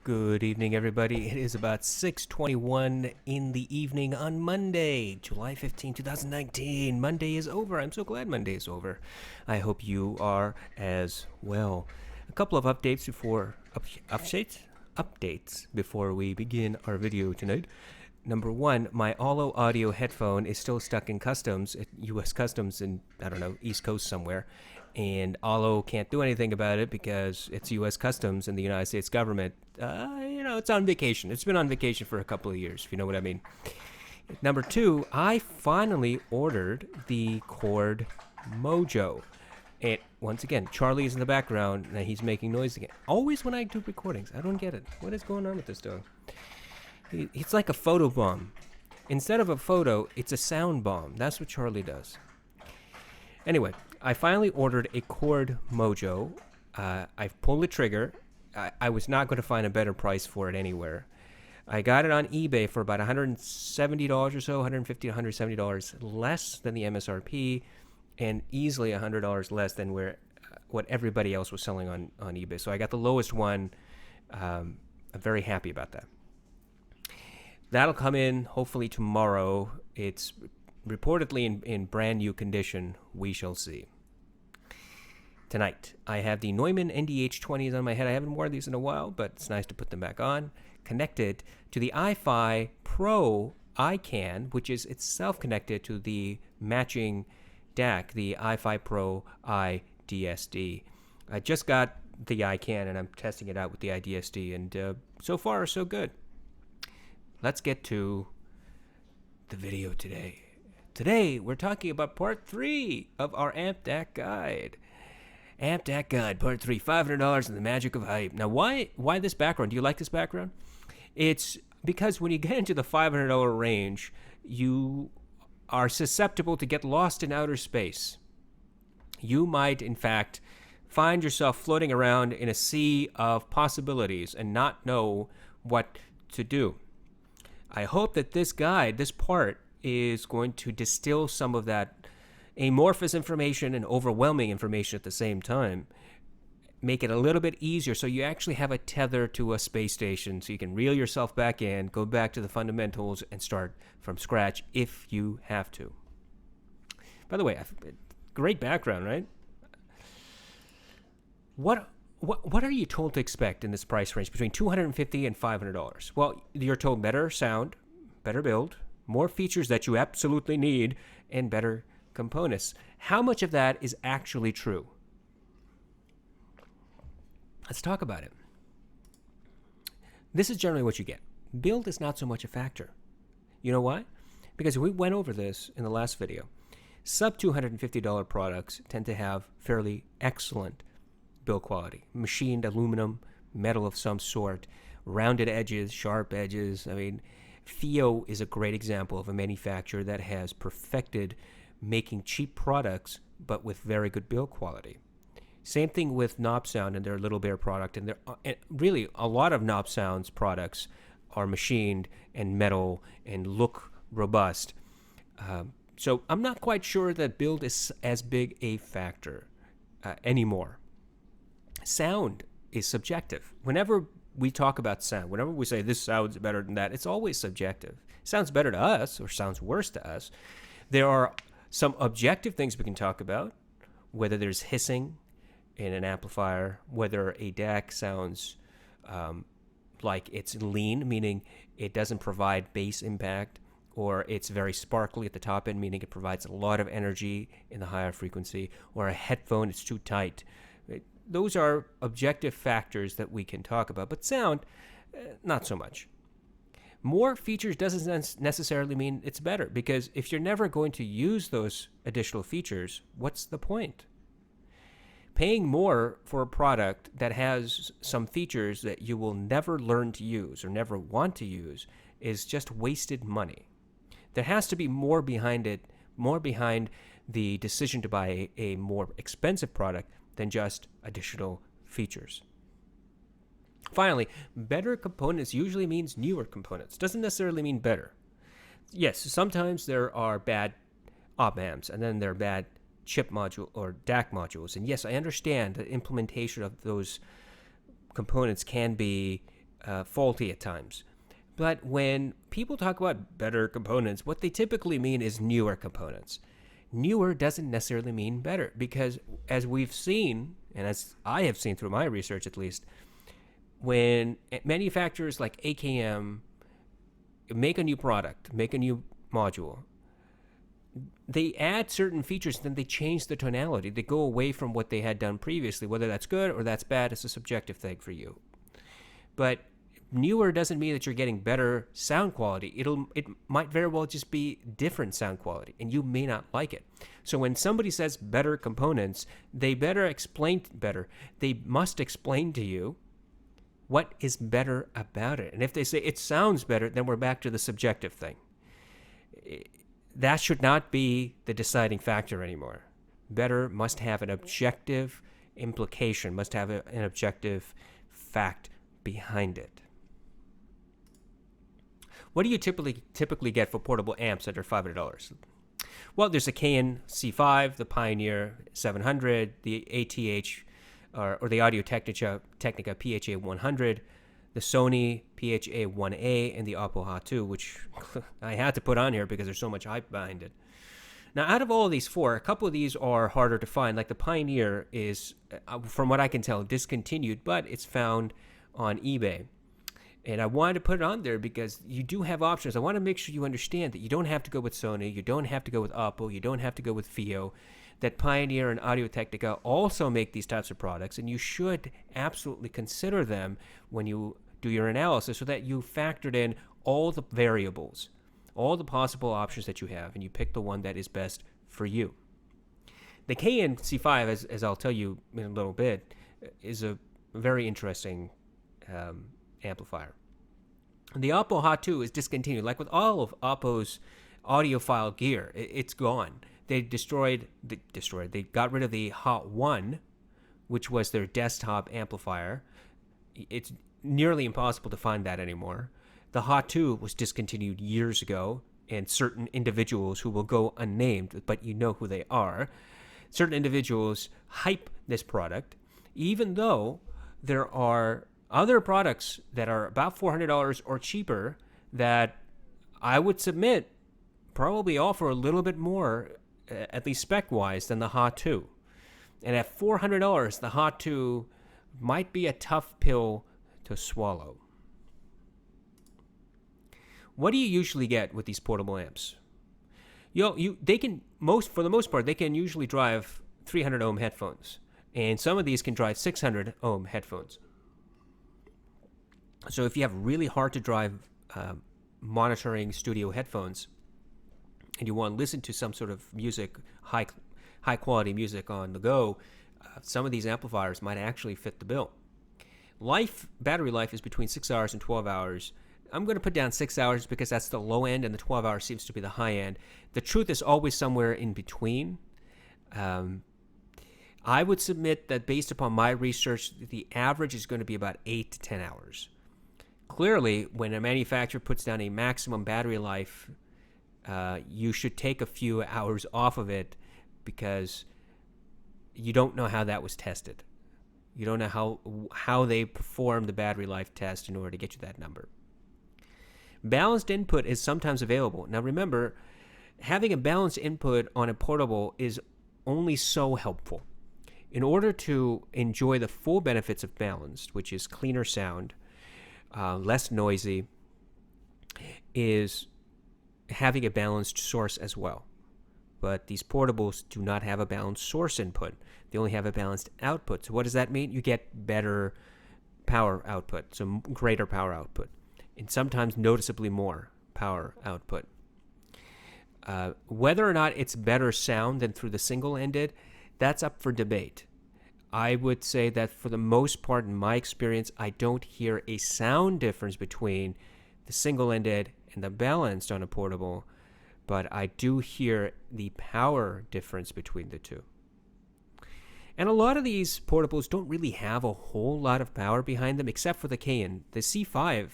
Good evening, everybody. It is about 6:21 in the evening on Monday, July 15, 2019. Monday is over. I'm so glad Monday is over. I hope you are as well. A couple of updates before we begin our video tonight. Number one, my Allo audio headphone is still stuck in customs at U.S. Customs in, I don't know, East Coast somewhere. And Allo can't do anything about it because it's U.S. Customs and the United States government. It's on vacation. It's been on vacation for a couple of years, if you know what I mean. Number two, I finally ordered the Cord Mojo. And once again, Charlie is in the background and he's making noise again. Always when I do recordings, I don't get it. What is going on with this dog? It's like a photo bomb. Instead of a photo, it's a sound bomb. That's what Charlie does. Anyway, I finally ordered a Cord Mojo. I've pulled the trigger. I was not going to find a better price for it anywhere. I got it on eBay for about $170 or so, $150 to $170 less than the MSRP, and easily $100 less than what everybody else was selling on eBay. So I got the lowest one. I'm very happy about that. That'll come in hopefully tomorrow. It's reportedly in brand new condition. We shall see. Tonight, I have the Neumann NDH20s on my head. I haven't worn these in a while, but it's nice to put them back on. Connected to the iFi Pro iCan, which is itself connected to the matching DAC, the iFi Pro iDSD. I just got the iCan, and I'm testing it out with the iDSD, and so far, so good. Let's get to the video today. Today, we're talking about part 3 of our Amp DAC guide. Amp DAC guide, part 3, $500 and the magic of hype. Now, why this background? Do you like this background? It's because when you get into the $500 range, you are susceptible to get lost in outer space. You might, in fact, find yourself floating around in a sea of possibilities and not know what to do. I hope that this guide, this part, is going to distill some of that amorphous information and overwhelming information at the same time. Make it a little bit easier so you actually have a tether to a space station so you can reel yourself back in, go back to the fundamentals, and start from scratch if you have to. By the way, great background, right? What are you told to expect in this price range between $250 and $500? Well, you're told better sound, better build, more features that you absolutely need, and better components. How much of that is actually true? Let's talk about it. This is generally what you get. Build is not so much a factor. You know why? Because we went over this in the last video. Sub $250 products tend to have fairly excellent build quality. Machined aluminum, metal of some sort, rounded edges, sharp edges. I mean, Theo is a great example of a manufacturer that has perfected making cheap products but with very good build quality. Same thing with Knob Sound and their Little Bear product, and really a lot of Knob Sound's products are machined and metal and look robust. So I'm not quite sure that build is as big a factor anymore. Sound is subjective. Whenever we talk about sound, whenever we say this sounds better than that, it's always subjective. It sounds better to us or sounds worse to us. There are some objective things we can talk about, whether there's hissing in an amplifier, whether a DAC sounds like it's lean, meaning it doesn't provide bass impact, or it's very sparkly at the top end, meaning it provides a lot of energy in the higher frequency, or a headphone, it's too tight. Those are objective factors that we can talk about, but sound, not so much. More features doesn't necessarily mean it's better, because if you're never going to use those additional features, what's the point? Paying more for a product that has some features that you will never learn to use or never want to use is just wasted money. There has to be more behind it, more behind the decision to buy a more expensive product than just additional features. Finally, better components usually means newer components. Doesn't necessarily mean better. Yes, sometimes there are bad op amps, and then there are bad chip module or DAC modules. And yes, I understand the implementation of those components can be faulty at times. But when people talk about better components, what they typically mean is newer components. Newer doesn't necessarily mean better, because as we've seen, and as I have seen through my research at least, when manufacturers like AKM make a new product, make a new module, they add certain features, then they change the tonality. They go away from what they had done previously. Whether that's good or that's bad is a subjective thing for you. But newer doesn't mean that you're getting better sound quality. It might very well just be different sound quality, and you may not like it. So when somebody says better components, they better explain better. They must explain to you what is better about it. And if they say it sounds better, then we're back to the subjective thing. That should not be the deciding factor anymore. Better must have an objective implication, must have an objective fact behind it. What do you typically get for portable amps under $500? Well, there's a KN C5, the Pioneer 700, the ATH or the Audio-Technica PHA 100, the Sony PHA 1A, and the Oppo H2, which I had to put on here because there's so much hype behind it. Now, out of all of these four, a couple of these are harder to find. Like the Pioneer is, from what I can tell, discontinued, but it's found on eBay. And I wanted to put it on there because you do have options. I want to make sure you understand that you don't have to go with Sony, you don't have to go with Oppo, you don't have to go with Fio, that Pioneer and Audio-Technica also make these types of products, and you should absolutely consider them when you do your analysis so that you factored in all the variables, all the possible options that you have, and you pick the one that is best for you. The KN C5, as I'll tell you in a little bit, is a very interesting amplifier. The Oppo H2 is discontinued. Like with all of Oppo's audiophile gear, it's gone. They got rid of the Hot 1, which was their desktop amplifier. It's nearly impossible to find that anymore. The Hot 2 was discontinued years ago, and certain individuals who will go unnamed, but you know who they are, certain individuals hype this product, even though there are other products that are about $400 or cheaper that I would submit probably offer a little bit more, at least spec-wise, than the Hot 2. And at $400, the Hot 2 might be a tough pill to swallow. What do you usually get with these portable amps? For the most part, they can usually drive 300 ohm headphones, and some of these can drive 600 ohm headphones. So if you have really hard to drive monitoring studio headphones, and you want to listen to some sort of music, high quality music on the go, some of these amplifiers might actually fit the bill. Battery life is between 6 hours and 12 hours. I'm going to put down 6 hours because that's the low end, and the 12 hours seems to be the high end. The truth is always somewhere in between. I would submit that based upon my research, the average is going to be about 8 to 10 hours. Clearly, when a manufacturer puts down a maximum battery life, you should take a few hours off of it because you don't know how that was tested. You don't know how they performed the battery life test in order to get you that number. Balanced input is sometimes available. Now remember, having a balanced input on a portable is only so helpful. In order to enjoy the full benefits of balanced, which is cleaner sound, less noisy, is having a balanced source as well. But these portables do not have a balanced source input. They only have a balanced output. So what does that mean? You get better power output, so greater power output, and sometimes noticeably more power output. Whether or not it's better sound than through the single-ended, that's up for debate. I would say that for the most part, in my experience, I don't hear a sound difference between the single-ended and the balanced on a portable, but I do hear the power difference between the two. And a lot of these portables don't really have a whole lot of power behind them, except for the KN. The C5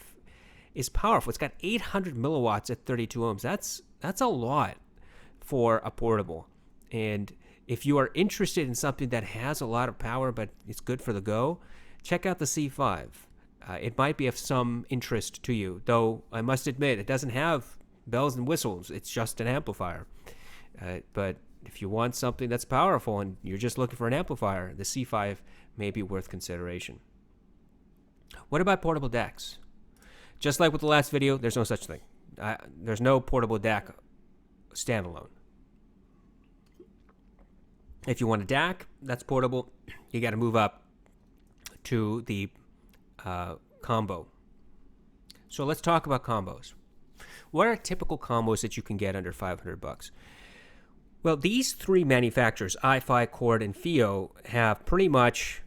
is powerful. It's got 800 milliwatts at 32 ohms. That's a lot for a portable. And if you are interested in something that has a lot of power but it's good for the go, check out the C5. it might be of some interest to you, though I must admit it doesn't have bells and whistles. It's just an amplifier. But if you want something that's powerful and you're just looking for an amplifier, the C5 may be worth consideration. What about portable Dacs? Just like with the last video, there's no such thing. There's no portable DAC standalone. If you want a DAC that's portable, you got to move up to the combo. So let's talk about combos. What are typical combos that you can get under $500? Well, these three manufacturers, iFi, Chord, and FiiO, have pretty much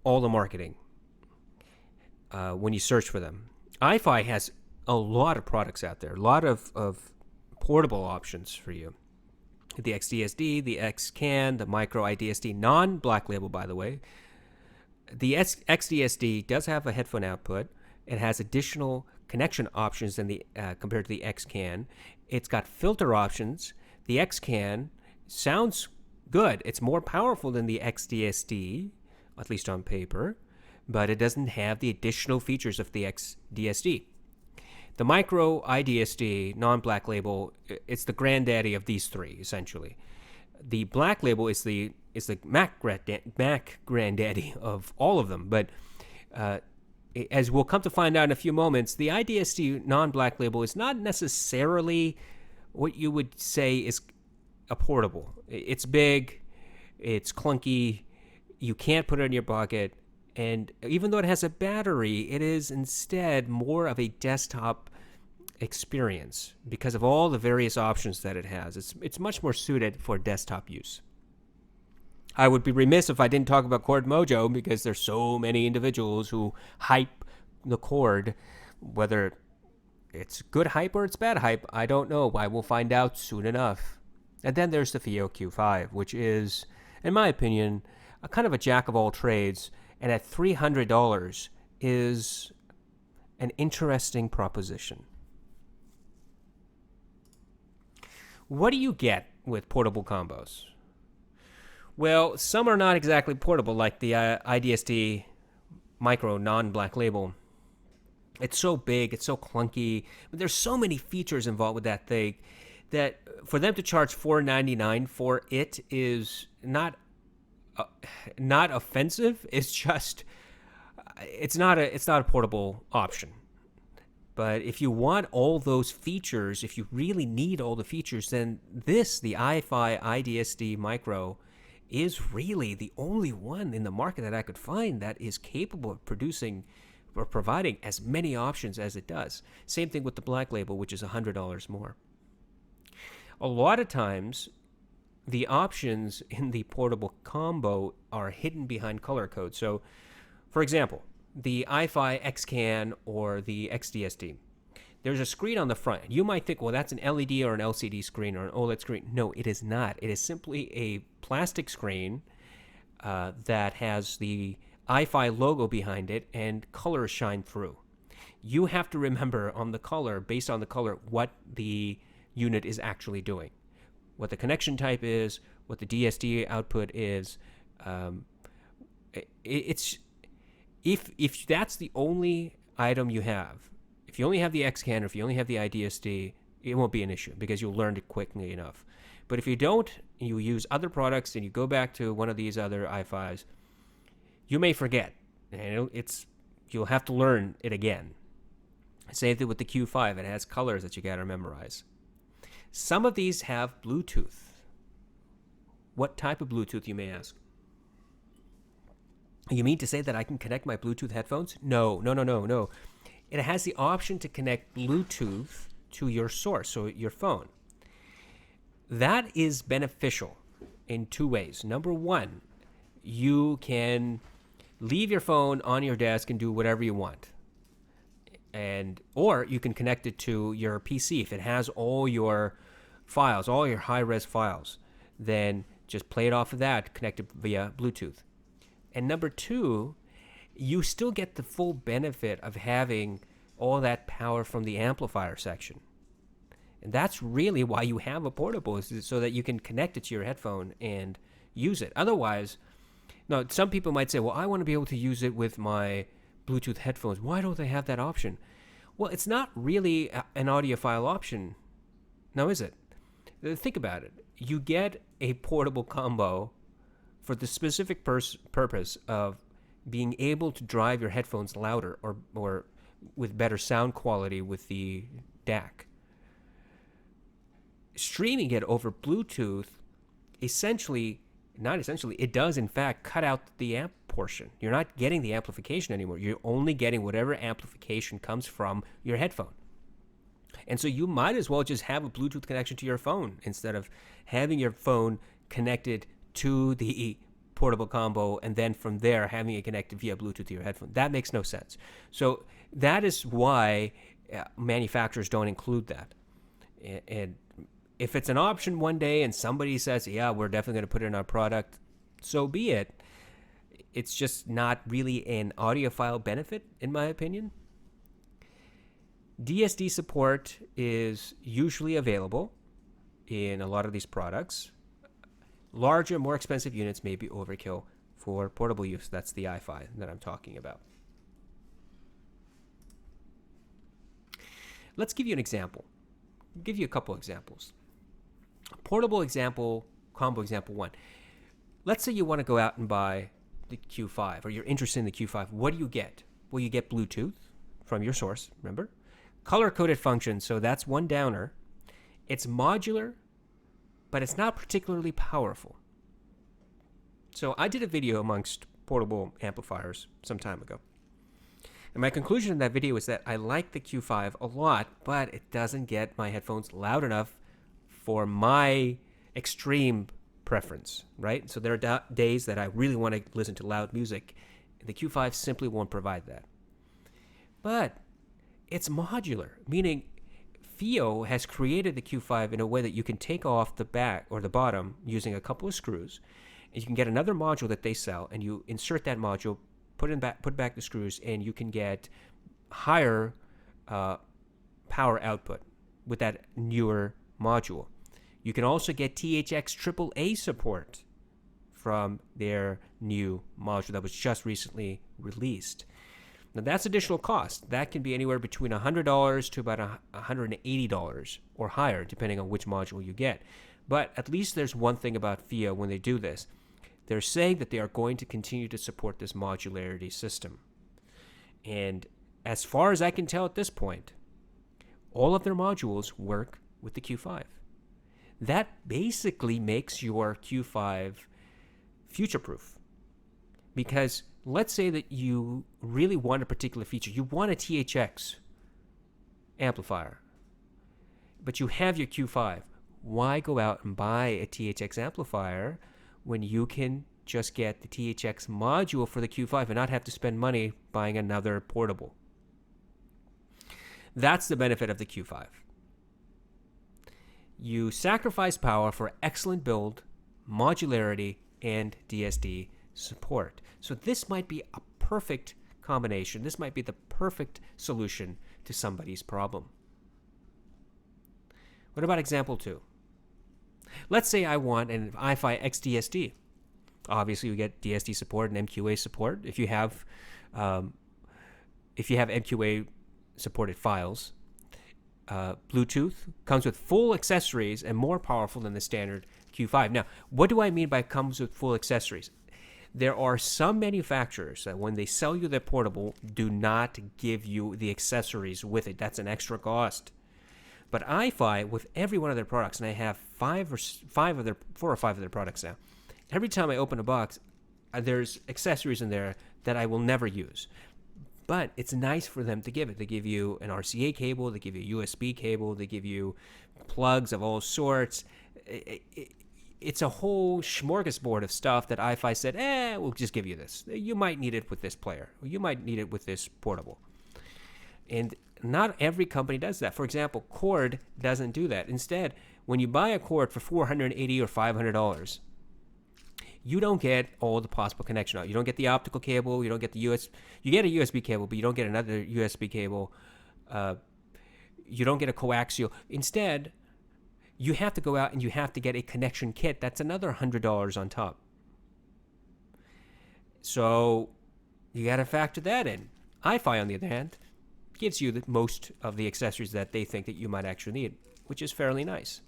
all the marketing when you search for them. iFi has a lot of products out there, a lot of portable options for you. The XDSD, the XCAN, the micro IDSD, non-black label, by the way. The XDSD does have a headphone output. It has additional connection options than the compared to the XCAN. It's got filter options. The XCAN sounds good. It's more powerful than the XDSD, at least on paper, but it doesn't have the additional features of the XDSD. The micro IDSD, non-black label, it's the granddaddy of these three, essentially. The black label is the Mac granddaddy of all of them, but as we'll come to find out in a few moments, the IDSD non-black label is not necessarily what you would say is a portable. It's big, it's clunky, you can't put it in your pocket, and even though it has a battery, it is instead more of a desktop experience because of all the various options that it has. It's much more suited for desktop use. I would be remiss if I didn't talk about Chord Mojo because there's so many individuals who hype the Chord, whether it's good hype or it's bad hype, I don't know. I will find out soon enough. And then there's the FiiO Q5, which is, in my opinion, a kind of a jack of all trades, and at $300 is an interesting proposition. What do you get with portable combos? Well, some are not exactly portable, like the IDSD micro non-black label. It's so big, it's so clunky, but there's so many features involved with that thing that for them to charge $499 for it is not offensive. It's just it's not a portable option. But if you want all those features, if you really need all the features, then the iFi IDSD micro is really the only one in the market that I could find that is capable of producing or providing as many options as it does. Same thing with the black label, which is $100 more. A lot of times, the options in the portable combo are hidden behind color code. So, for example, the iFi XCAN or the XDSD, there's a screen on the front. You might think, well, that's an LED or an LCD screen or an OLED screen. No, it is not. It is simply a plastic screen that has the iFi logo behind it and colors shine through. You have to remember on the color, based on the color, what the unit is actually doing, what the connection type is, what the DSD output is. If that's the only item you have, if you only have the XCAN or if you only have the IDSD, it won't be an issue because you'll learn it quickly enough. But if you don't, you use other products and you go back to one of these other iFis, you may forget, and you'll have to learn it again. Same thing with the Q5. It has colors that you got to memorize. Some of these have Bluetooth. What type of Bluetooth, you may ask? You mean to say that I can connect my Bluetooth headphones? No. It has the option to connect Bluetooth to your source, so your phone. That is beneficial in two ways. Number one, you can leave your phone on your desk and do whatever you want. Or you can connect it to your PC. If it has all your files, all your high-res files, then just play it off of that, connect it via Bluetooth. And number two, you still get the full benefit of having all that power from the amplifier section. And that's really why you have a portable, is so that you can connect it to your headphone and use it. Otherwise, no, some people might say, well, I want to be able to use it with my Bluetooth headphones. Why don't they have that option? Well, it's not really an audiophile option, now is it? Think about it. You get a portable combo for the specific purpose of being able to drive your headphones louder or with better sound quality with the DAC. Streaming it over Bluetooth, it does in fact cut out the amp portion. You're not getting the amplification anymore. You're only getting whatever amplification comes from your headphone. And so you might as well just have a Bluetooth connection to your phone instead of having your phone connected to the portable combo and then from there having it connected via Bluetooth to your headphone. That makes no sense. So that is why manufacturers don't include that. And if it's an option one day and somebody says, yeah, we're definitely going to put it in our product, so be it. It's just not really an audiophile benefit, in my opinion. DSD support is usually available in a lot of these products. Larger, more expensive units may be overkill for portable use. That's the iFi that I'm talking about. Let's give you an example. I'll give you a couple examples. Portable example, combo example 1. Let's say you want to go out and buy the Q5, or you're interested in the Q5. What do you get? Well, you get Bluetooth from your source, remember? Color-coded function, so that's one downer. It's modular, but it's not particularly powerful. So I did a video amongst portable amplifiers some time ago. And my conclusion in that video is that I like the Q5 a lot, but it doesn't get my headphones loud enough for my extreme preference, right? So there are days that I really want to listen to loud music. The Q5 simply won't provide that. But it's modular, meaning FIO has created the Q5 in a way that you can take off the back or the bottom using a couple of screws, and you can get another module that they sell, and you insert that module, put back the screws, and you can get higher power output with that newer module. You can also get THX AAA support from their new module that was just recently released. Now, that's additional cost. That can be anywhere between $100 to about $180 or higher, depending on which module you get. But at least there's one thing about FIO when they do this. They're saying that they are going to continue to support this modularity system. And as far as I can tell at this point, all of their modules work with the Q5. That basically makes your Q5 future-proof. Because let's say that you really want a particular feature. You want a THX amplifier, but you have your Q5. Why go out and buy a THX amplifier when you can just get the THX module for the Q5 and not have to spend money buying another portable? That's the benefit of the Q5. You sacrifice power for excellent build, modularity, and DSD support. So this might be a perfect combination. This might be the perfect solution to somebody's problem. What about example 2? Let's say I want an iFi XDSD. Obviously, we get DSD support and MQA support. If you have MQA supported files, Bluetooth comes with full accessories and more powerful than the standard Q5. Now, what do I mean by comes with full accessories? There are some manufacturers that when they sell you their portable do not give you the accessories with it. That's an extra cost. But iFi, with every one of their products, and I have 4 or 5 of their products now, every time I open a box, there's accessories in there that I will never use. But it's nice for them to give it. They give you an RCA cable, they give you a USB cable, they give you plugs of all sorts. It's a whole smorgasbord of stuff that iFi said, we'll just give you this. You might need it with this player. Or you might need it with this portable. And not every company does that. For example, Cord doesn't do that. Instead, when you buy a cord for $480 or $500, you don't get all the possible connection out. You don't get the optical cable. You don't get the You get a USB cable, but you don't get another USB cable. You don't get a coaxial. Instead, you have to go out and you have to get a connection kit. That's another $100 on top. So you got to factor that in. iFi, on the other hand, gives you most of the accessories that they think that you might actually need, which is fairly nice.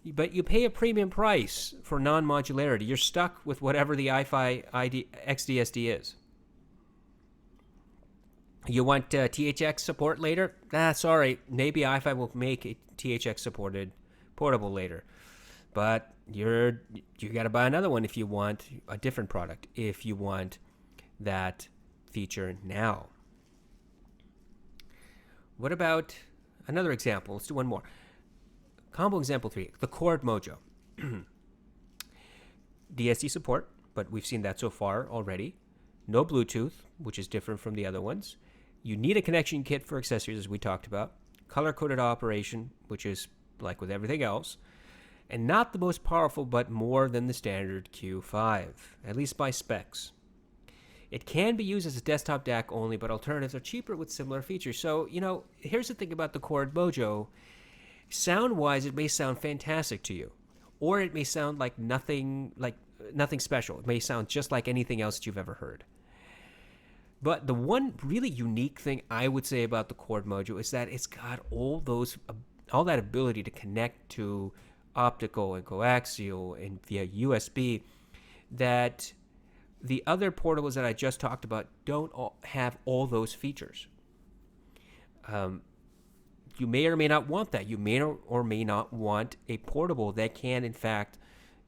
But you pay a premium price for non-modularity. You're stuck with whatever the iFi XDSD is. You want THX support later? Sorry. Maybe iFi will make a THX supported portable later. But you got to buy another one if you want a different product, if you want that feature now. What about another example? Let's do one more. Combo example 3, the Cord Mojo. DSD support, but we've seen that so far already. No Bluetooth, which is different from the other ones. You need a connection kit for accessories, as we talked about. Color-coded operation, which is like with everything else. And not the most powerful, but more than the standard Q5, at least by specs. It can be used as a desktop DAC only, but alternatives are cheaper with similar features. So, here's the thing about the Cord Mojo. Sound-wise, it may sound fantastic to you, or it may sound like nothing special. It may sound just like anything else that you've ever heard. But the one really unique thing I would say about the Cord Mojo is that it's got all that ability to connect to optical and coaxial and via USB that the other portables that I just talked about don't have all those features. You may or may not want that. You may or may not want a portable that can, in fact,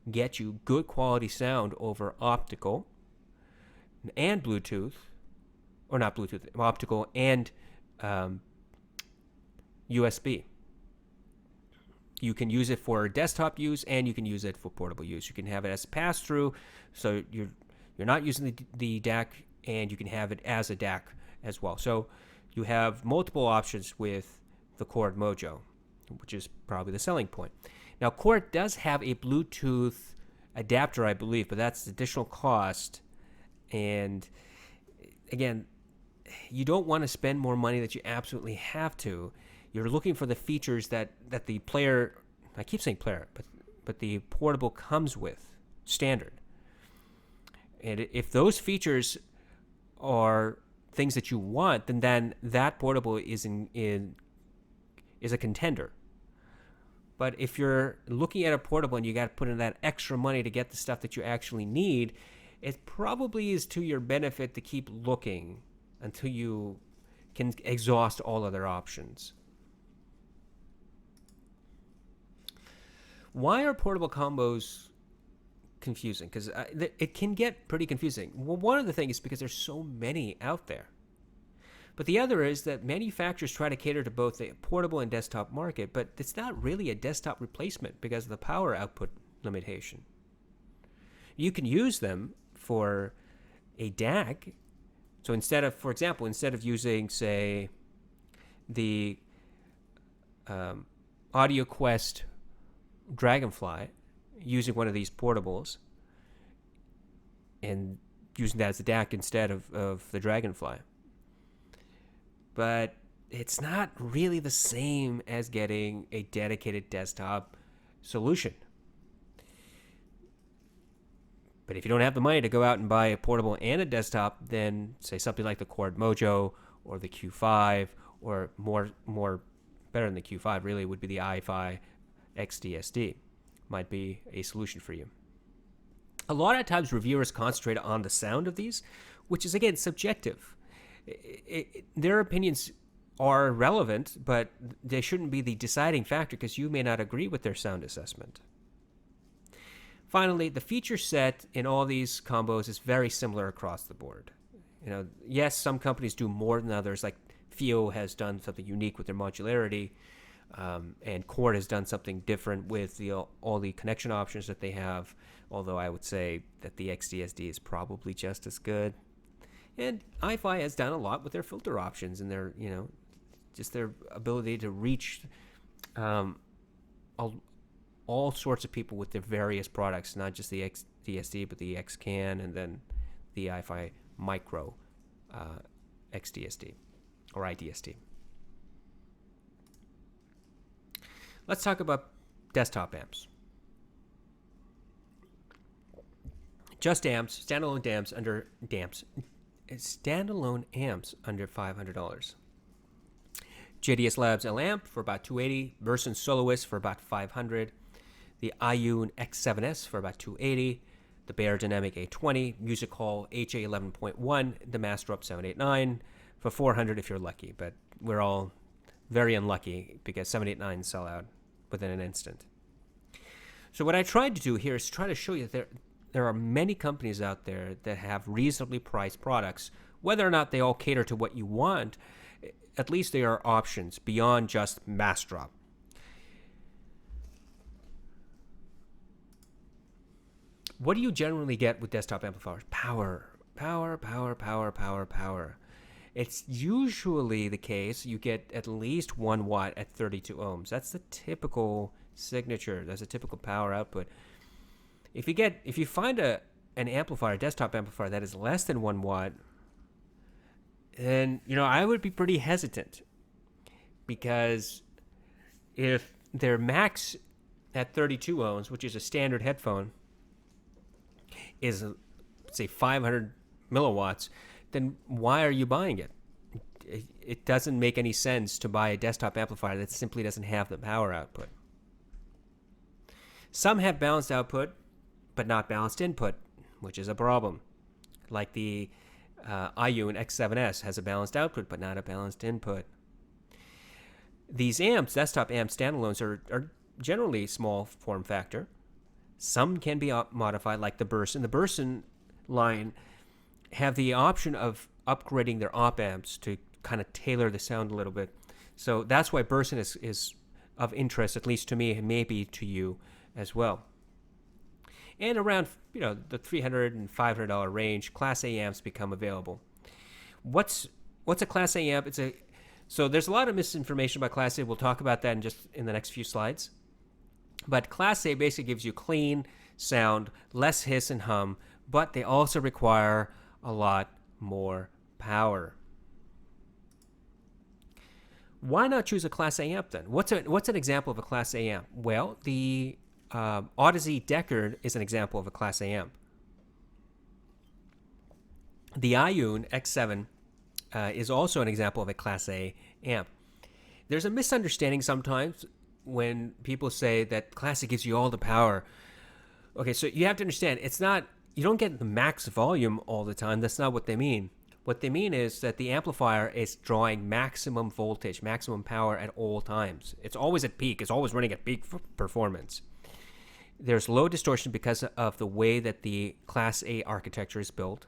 get you good quality sound over optical and Bluetooth, or not Bluetooth, optical and USB. You can use it for desktop use, and you can use it for portable use. You can have it as a pass-through, so you're not using the DAC, and you can have it as a DAC as well. So you have multiple options with the Cord Mojo, which is probably the selling point. Now, Cord does have a Bluetooth adapter, I believe, but that's additional cost. And again, you don't want to spend more money that you absolutely have to. You're looking for the features that the player, I keep saying player, but the portable comes with, standard. And if those features are things that you want, then that portable is a contender. But if you're looking at a portable and you got to put in that extra money to get the stuff that you actually need, it probably is to your benefit to keep looking until you can exhaust all other options. Why are portable combos confusing? Because it can get pretty confusing. Well, one of the things is because there's so many out there. But the other is that manufacturers try to cater to both the portable and desktop market, but it's not really a desktop replacement because of the power output limitation. You can use them for a DAC. So instead of using, say, the AudioQuest Dragonfly, using one of these portables and using that as a DAC instead of the Dragonfly. But it's not really the same as getting a dedicated desktop solution. But if you don't have the money to go out and buy a portable and a desktop, then say something like the Cord Mojo or the Q5, or more better than the Q5 really would be the iFi XDSD, might be a solution for you. A lot of times reviewers concentrate on the sound of these, which is again subjective. Their opinions are relevant, but they shouldn't be the deciding factor because you may not agree with their sound assessment. Finally, the feature set in all these combos is very similar across the board. Yes, some companies do more than others, like FIO has done something unique with their modularity, and Cord has done something different with all the connection options that they have, although I would say that the XDSD is probably just as good. And iFi has done a lot with their filter options and their, just their ability to reach all sorts of people with their various products, not just the XDSD, but the XCAN and then the iFi Micro XDSD or iDSD. Let's talk about desktop amps. Just amps, standalone amps under standalone amps under $500. JDS Labs L amp for about $280. Burson Soloist for about $500. The iUne X7S for about $280. The Bear Dynamic A20. Music Hall HA11.1. The Master Up 789 for $400 if you're lucky. But we're all very unlucky because 789 sell out within an instant. So what I tried to do here is try to show you that there are many companies out there that have reasonably priced products. Whether or not they all cater to what you want, at least there are options beyond just mass drop. What do you generally get with desktop amplifiers? Power. It's usually the case you get at least 1 watt at 32 ohms. That's the typical signature. That's a typical power output. If you find an amplifier, a desktop amplifier that is less than 1 watt, then I would be pretty hesitant, because if their max at 32 ohms, which is a standard headphone, is say 500 milliwatts, then why are you buying it? It doesn't make any sense to buy a desktop amplifier that simply doesn't have the power output. Some have balanced output, but not balanced input, which is a problem. Like the iUne X7S has a balanced output, but not a balanced input. These amps, desktop amp standalones, are generally small form factor. Some can be modified, like the Burson. The Burson line have the option of upgrading their op amps to kind of tailor the sound a little bit. So that's why Burson is of interest, at least to me, and maybe to you as well. And around the $300 and $500 range, Class A amps become available. What's a Class A amp? So there's a lot of misinformation about Class A. We'll talk about that in the next few slides. But Class A basically gives you clean sound, less hiss and hum, but they also require a lot more power. Why not choose a Class A amp then? What's an example of a Class A amp? Well, the Odyssey Deckard is an example of a Class A amp. The iUne X7 is also an example of a Class A amp. There's a misunderstanding sometimes when people say that Class A gives you all the power. Okay, so you have to understand, you don't get the max volume all the time. That's not what they mean. What they mean is that the amplifier is drawing maximum voltage, maximum power at all times. It's always at peak. It's always running at peak performance. There's low distortion because of the way that the Class A architecture is built.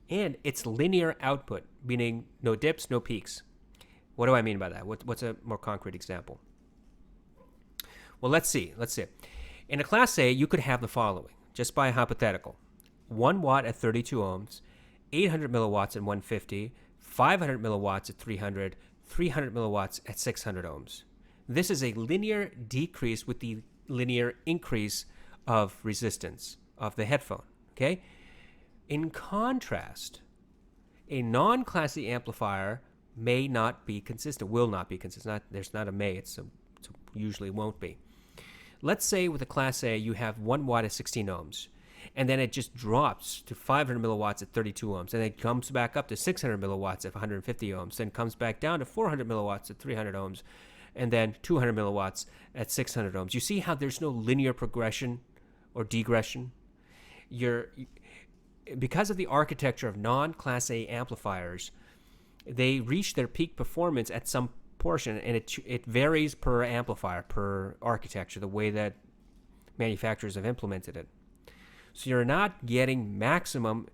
And it's linear output, meaning no dips, no peaks. What do I mean by that? What's a more concrete example? Well, let's see. In a Class A, you could have the following, just by a hypothetical. 1 watt at 32 ohms, 800 milliwatts at 150, 500 milliwatts at 300, 300 milliwatts at 600 ohms. This is a linear decrease with the linear increase of resistance of the headphone, okay? In contrast, a non-Class A amplifier may not be consistent, will not be consistent. There's not a may, it usually won't be. Let's say with a Class A, you have 1 watt at 16 ohms, and then it just drops to 500 milliwatts at 32 ohms, and it comes back up to 600 milliwatts at 150 ohms, then comes back down to 400 milliwatts at 300 ohms, and then 200 milliwatts at 600 ohms. You see how there's no linear progression or degression? Because of the architecture of non-Class A amplifiers, they reach their peak performance at some portion, and it varies per amplifier, per architecture, the way that manufacturers have implemented it. So you're not getting maximum,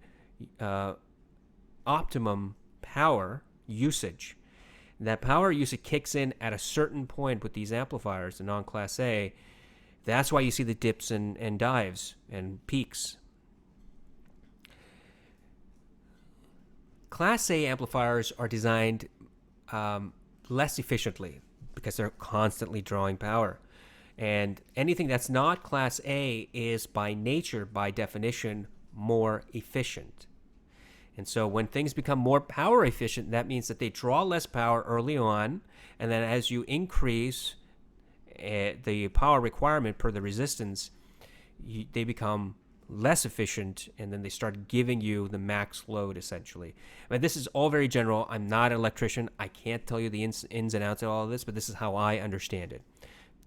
optimum power usage. That power usage kicks in at a certain point with these amplifiers, the non-Class A. That's why you see the dips and dives and peaks. Class A amplifiers are designed less efficiently because they're constantly drawing power. And anything that's not Class A is by nature, by definition, more efficient. And so when things become more power efficient, that means that they draw less power early on, and then as you increase the power requirement per the resistance, they become less efficient, and then they start giving you the max load, essentially. I mean, this is all very general. I'm not an electrician. I can't tell you the ins and outs of all of this, but this is how I understand it.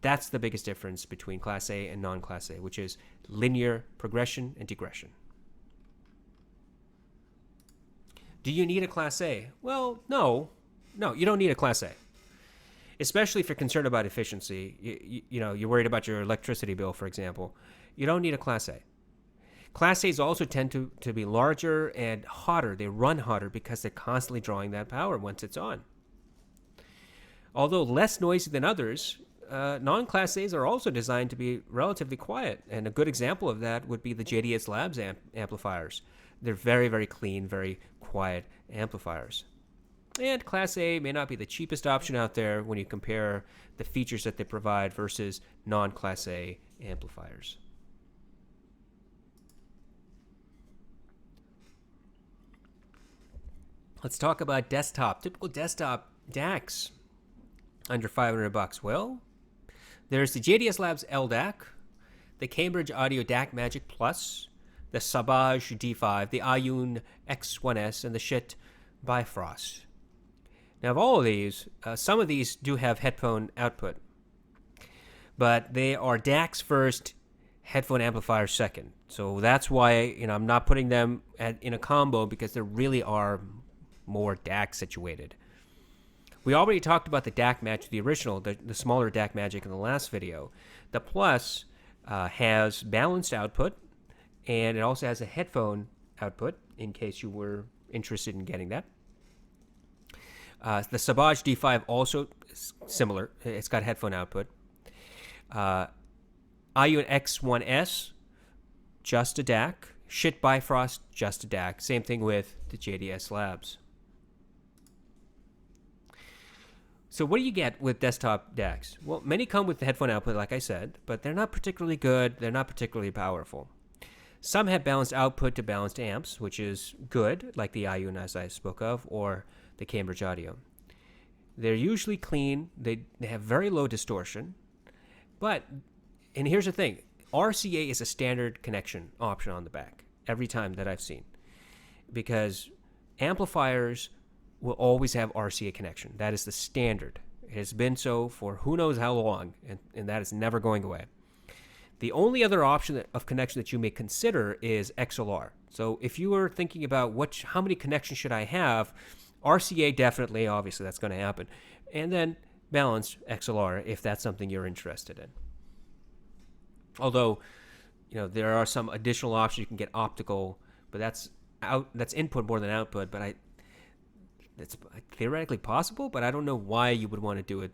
That's the biggest difference between Class A and non-Class A, which is linear progression and degression. Do you need a Class A? Well, no. No, you don't need a Class A. Especially if you're concerned about efficiency. You know, you're worried about your electricity bill, for example. You don't need a Class A. Class A's also tend to be larger and hotter. They run hotter because they're constantly drawing that power once it's on. Although less noisy than others, non-Class A's are also designed to be relatively quiet. And a good example of that would be the JDS Labs amplifiers. They're very, very clean, very quiet amplifiers. And Class A may not be the cheapest option out there when you compare the features that they provide versus non-Class A amplifiers. Let's talk about desktop. Typical desktop Dacs under $500. Well, there's the JDS Labs LDAC, the Cambridge Audio DAC Magic Plus, the Sabage D5, the Ayun X1S, and the Schiit Bifrost. Now, of all of these, some of these do have headphone output, but they are DACs first, headphone amplifiers second. So that's why I'm not putting them in a combo, because there really are more DAC situated. We already talked about the DAC Magic, the original, the smaller DAC Magic in the last video. The Plus has balanced output, and it also has a headphone output, in case you were interested in getting that. The Sabage D5 also is similar. It's got headphone output. Ayun X1S, just a DAC. Schiit Bifrost, just a DAC. Same thing with the JDS Labs. So what do you get with desktop DACs? Well, many come with the headphone output, like I said, but they're not particularly good. They're not particularly powerful. Some have balanced output to balanced amps, which is good, like the Ayun, as I spoke of, or the Cambridge Audio. They're usually clean. They have very low distortion. But, and here's the thing, RCA is a standard connection option on the back every time that I've seen, because amplifiers will always have RCA connection. That is the standard. It has been so for who knows how long, and that is never going away. The only other option of connection that you may consider is XLR. So if you are thinking about how many connections should I have, RCA definitely, obviously that's going to happen. And then balanced XLR if that's something you're interested in. Although, there are some additional options. You can get optical, but that's input more than output. But it's theoretically possible, but I don't know why you would want to do it,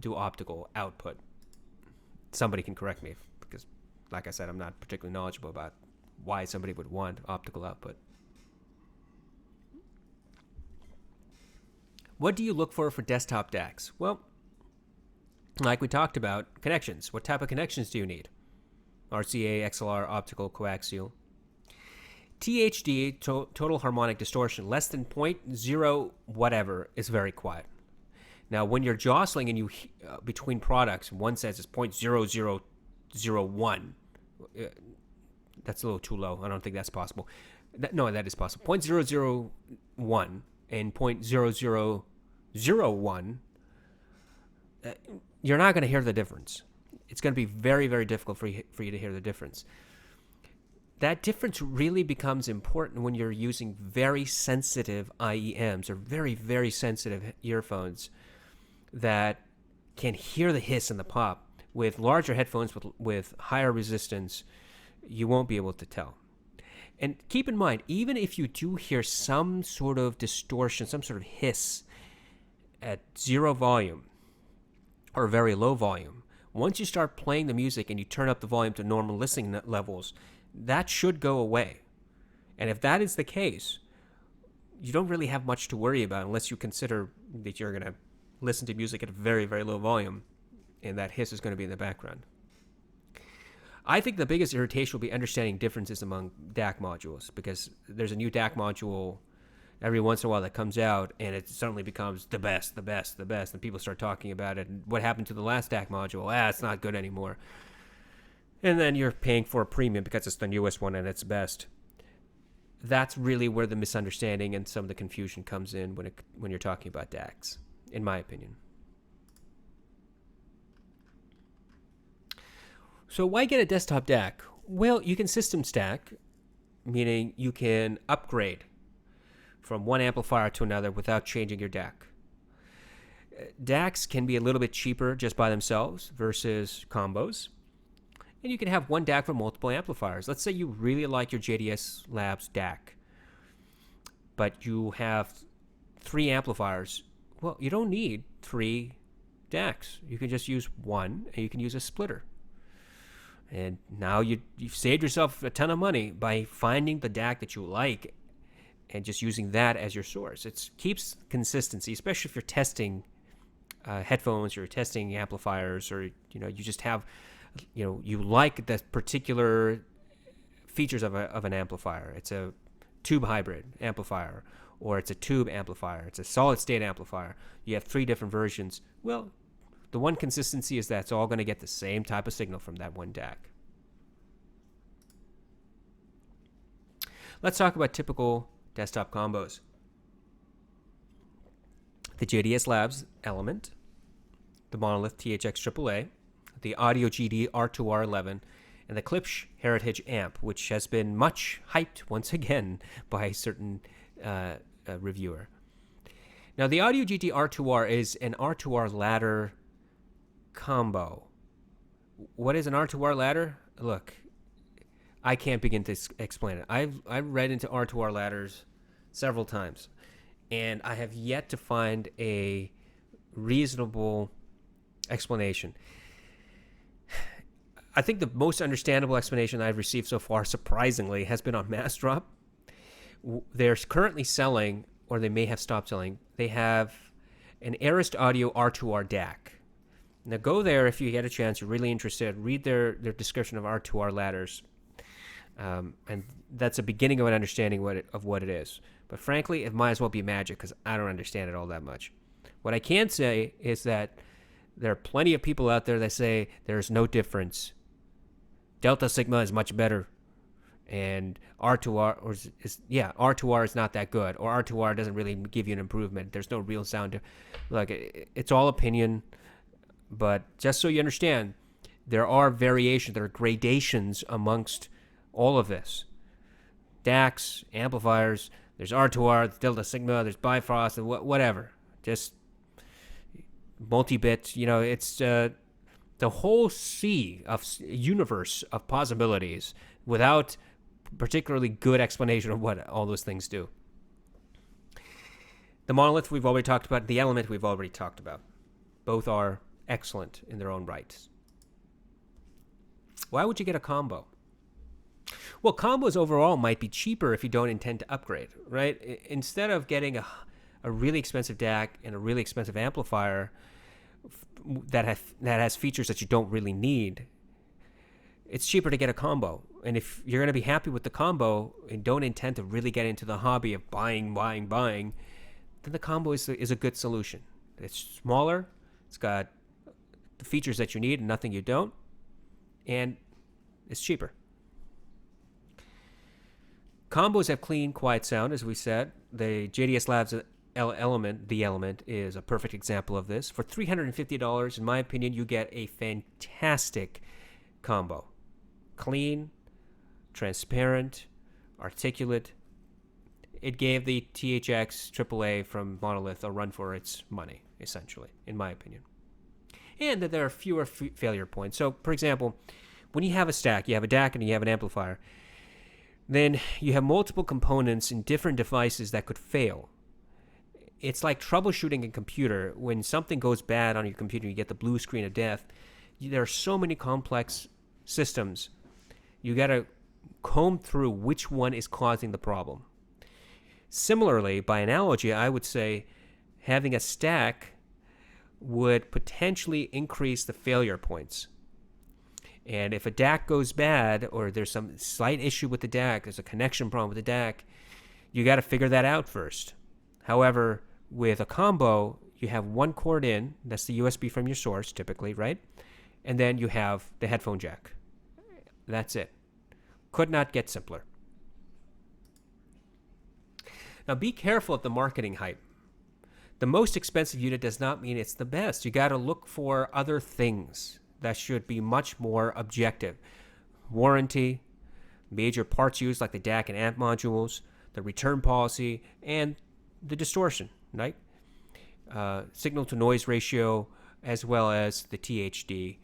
do optical output. Somebody can correct me, because, like I said, I'm not particularly knowledgeable about why somebody would want optical output. What do you look for desktop DACs? Well, like we talked about, connections. What type of connections do you need? RCA, XLR, optical, coaxial. THD, total harmonic distortion, less than 0.0 whatever, is very quiet. Now, when you're jostling and you between products, one says it's 0.0001. That's a little too low. I don't think that's possible. No, that is possible. 0.001 and 0.0001. You're not going to hear the difference. It's going to be very, very difficult for you to hear the difference. That difference really becomes important when you're using very sensitive IEMs or very, very sensitive earphones that can hear the hiss and the pop. With larger headphones with higher resistance, you won't be able to tell. And keep in mind, even if you do hear some sort of distortion, some sort of hiss at zero volume or very low volume, once you start playing the music and you turn up the volume to normal listening levels, that should go away. And if that is the case, you don't really have much to worry about unless you consider that you're going to listen to music at a very, very low volume and that hiss is going to be in the background. I think the biggest irritation will be understanding differences among DAC modules, because there's a new DAC module every once in a while that comes out, and it suddenly becomes the best, and people start talking about it. And what happened to the last DAC module? It's not good anymore. and then you're paying for a premium because it's the newest one and it's best. That's really where the misunderstanding and some of the confusion comes in when you're talking about Dacs, in my opinion. So why get a desktop DAC? Well, you can system stack, meaning you can upgrade from one amplifier to another without changing your DAC. DACs can be a little bit cheaper just by themselves versus combos. And you can have one DAC for multiple amplifiers. Let's say you really like your JDS Labs DAC, but you have 3 amplifiers. Well, you don't need 3 DACs. You can just use one, and you can use a splitter. And now you've saved yourself a ton of money by finding the DAC that you like and just using that as your source. It keeps consistency, especially if you're testing headphones or testing amplifiers, or you just have, you like the particular features of an amplifier. It's a tube hybrid amplifier, or it's a tube amplifier. It's a solid state amplifier. You have 3 different versions. Well, the one consistency is that it's all going to get the same type of signal from that one DAC. Let's talk about typical desktop combos. The JDS Labs Element, the Monolith THX AAA, the Audio GD R2R11, and the Klipsch Heritage Amp, which has been much hyped once again by a certain reviewer. Now, the Audio GD R2R is an R2R ladder combo. What is an R2R ladder? Look, I can't begin to explain it. I've read into R2R ladders several times, and I have yet to find a reasonable explanation. I think the most understandable explanation I've received so far, surprisingly, has been on Massdrop. They're currently selling, or they may have stopped selling, they have an Arist Audio R2R DAC. Now go there if you get a chance, you're really interested, read their description of R2R ladders. And that's a beginning of an understanding of what it is. But frankly, it might as well be magic because I don't understand it all that much. What I can say is that there are plenty of people out there that say there's no difference. Delta Sigma is much better, and R2R R2R is not that good, or R2R doesn't really give you an improvement. There's no real sound. Look, it's all opinion. But just so you understand, there are variations, there are gradations amongst all of this. DACs, amplifiers, there's R2R, there's Delta Sigma, there's Bifrost, and whatever. Just multi-bit, it's the whole universe of possibilities without particularly good explanation of what all those things do. The Monolith we've already talked about, the Element we've already talked about. Both are excellent in their own rights. Why would you get a combo? Well, combos overall might be cheaper if you don't intend to upgrade, right? Instead of getting a really expensive DAC and a really expensive amplifier that has features that you don't really need, it's cheaper to get a combo. And if you're going to be happy with the combo and don't intend to really get into the hobby of buying, then the combo is a good solution. It's smaller, it's got the features that you need and nothing you don't, and it's cheaper. Combos have clean, quiet sound, as we said. The JDS Labs Element, the Element, is a perfect example of this. For $350, in my opinion, you get a fantastic combo. Clean, transparent, articulate. It gave the THX AAA from Monolith a run for its money, essentially, in my opinion. And that there are fewer failure points. So, for example, when you have a stack, you have a DAC and you have an amplifier, then you have multiple components in different devices that could fail. It's like troubleshooting a computer. When something goes bad on your computer, you get the blue screen of death. There are so many complex systems. You got to comb through which one is causing the problem. Similarly, by analogy, I would say having a stack would potentially increase the failure points. And if a DAC goes bad, or there's some slight issue with the DAC, there's a connection problem with the DAC, you got to figure that out first. However, with a combo, you have one cord in, that's the USB from your source typically, right? And then you have the headphone jack. That's it. Could not get simpler. Now be careful of the marketing hype. The most expensive unit does not mean it's the best. You got to look for other things that should be much more objective. Warranty, major parts used like the DAC and amp modules, the return policy, and the distortion, right? Signal to noise ratio, as well as the THD.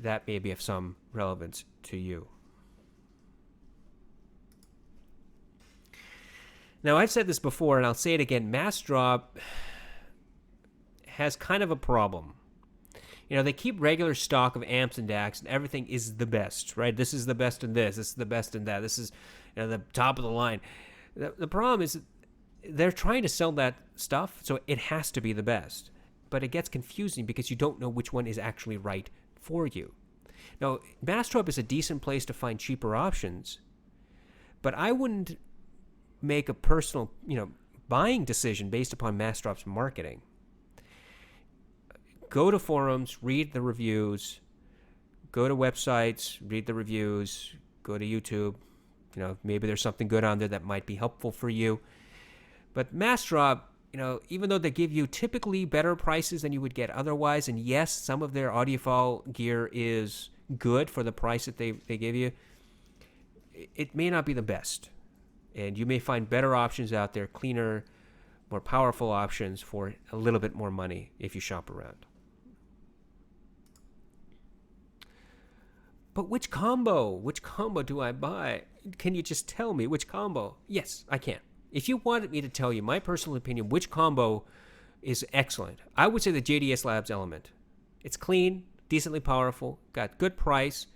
That may be of some relevance to you. Now, I've said this before, and I'll say it again. Mass drop has kind of a problem. They keep regular stock of amps and DACs, and everything is the best, right? This is the best in this. This is the best in that. This is the top of the line. The problem is they're trying to sell that stuff, so it has to be the best. But it gets confusing because you don't know which one is actually right for you. Now, Bastrop is a decent place to find cheaper options, but I wouldn't make a personal, buying decision based upon Mastrop's marketing. Go to forums, read the reviews, go to websites, read the reviews, go to YouTube. Maybe there's something good on there that might be helpful for you. But Mastrop, even though they give you typically better prices than you would get otherwise, and yes, some of their audiophile gear is good for the price that they give you, it may not be the best. And you may find better options out there, cleaner, more powerful options for a little bit more money if you shop around. But which combo? Which combo do I buy? Can you just tell me which combo? Yes, I can. If you wanted me to tell you my personal opinion, which combo is excellent, I would say the JDS Labs Element. It's clean, decently powerful, got good price,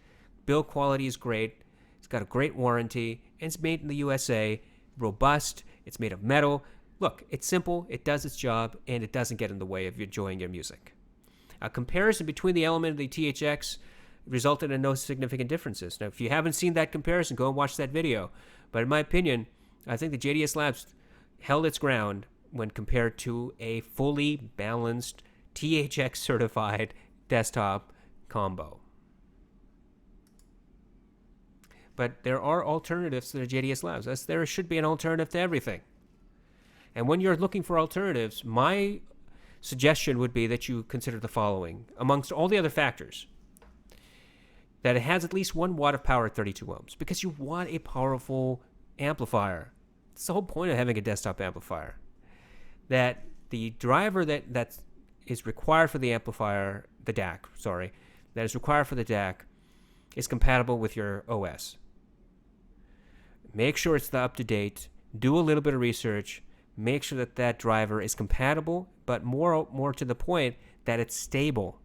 build quality is great, it's got a great warranty, and it's made in the USA, robust, it's made of metal. Look, it's simple, it does its job, and it doesn't get in the way of enjoying your music. A comparison between the Element and the THX resulted in no significant differences. Now, if you haven't seen that comparison, go and watch that video. But in my opinion, I think the JDS Labs held its ground when compared to a fully balanced THX certified desktop combo. But there are alternatives to the JDS Labs. There should be an alternative to everything. And when you're looking for alternatives, my suggestion would be that you consider the following. Amongst all the other factors, that it has at least 1 watt of power at 32 ohms, because you want a powerful amplifier. It's the whole point of having a desktop amplifier. That the driver that is required for the amplifier, the DAC, that is required for the DAC is compatible with your OS. Make sure it's up-to-date. Do a little bit of research. Make sure that that driver is compatible, but more to the point, that it's stable.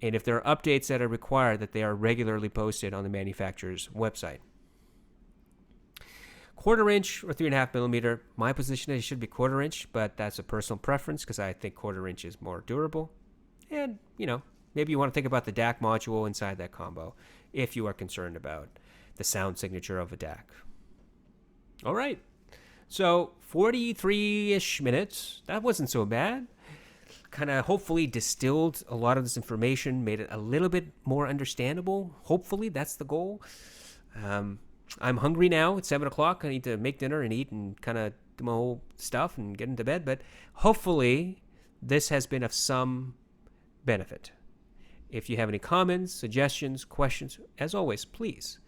And if there are updates that are required, that they are regularly posted on the manufacturer's website. 1/4 inch or 3.5 millimeter. My position is it should be 1/4 inch, but that's a personal preference because I think 1/4 inch is more durable. And, maybe you want to think about the DAC module inside that combo if you are concerned about the sound signature of a DAC. All right. So 43-ish minutes. That wasn't so bad. Kind of hopefully distilled a lot of this information, made it a little bit more understandable. Hopefully, that's the goal. I'm hungry now. It's 7 o'clock. I need to make dinner and eat and kind of do my whole stuff and get into bed. But hopefully, this has been of some benefit. If you have any comments, suggestions, questions, as always, please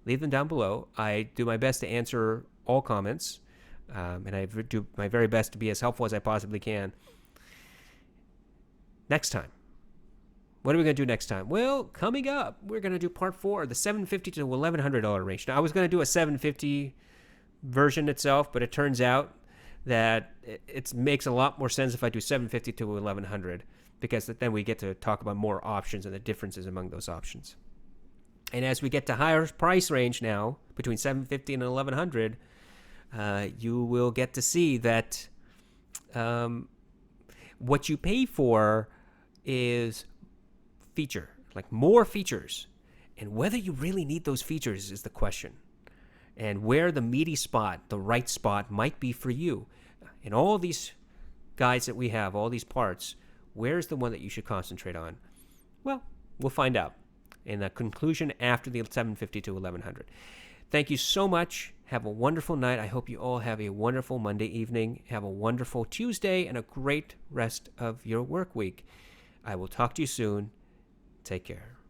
leave them down below. I do my best to answer all comments, and I do my very best to be as helpful as I possibly can. Next time. What are we going to do next time? Well, coming up, we're going to do part 4, the $750 to $1,100 range. Now, I was going to do a $750 version itself, but it turns out that it makes a lot more sense if I do $750 to $1,100, because then we get to talk about more options and the differences among those options. And as we get to higher price range now, between $750 and $1,100, you will get to see that what you pay for is feature, like more features. And whether you really need those features is the question. And where the meaty spot, the right spot, might be for you. In all these guides that we have, all these parts, where's the one that you should concentrate on? Well, we'll find out. in the conclusion after the 750 to 1100. Thank you so much. Have a wonderful night. I hope you all have a wonderful Monday evening. Have a wonderful Tuesday and a great rest of your work week. I will talk to you soon. Take care.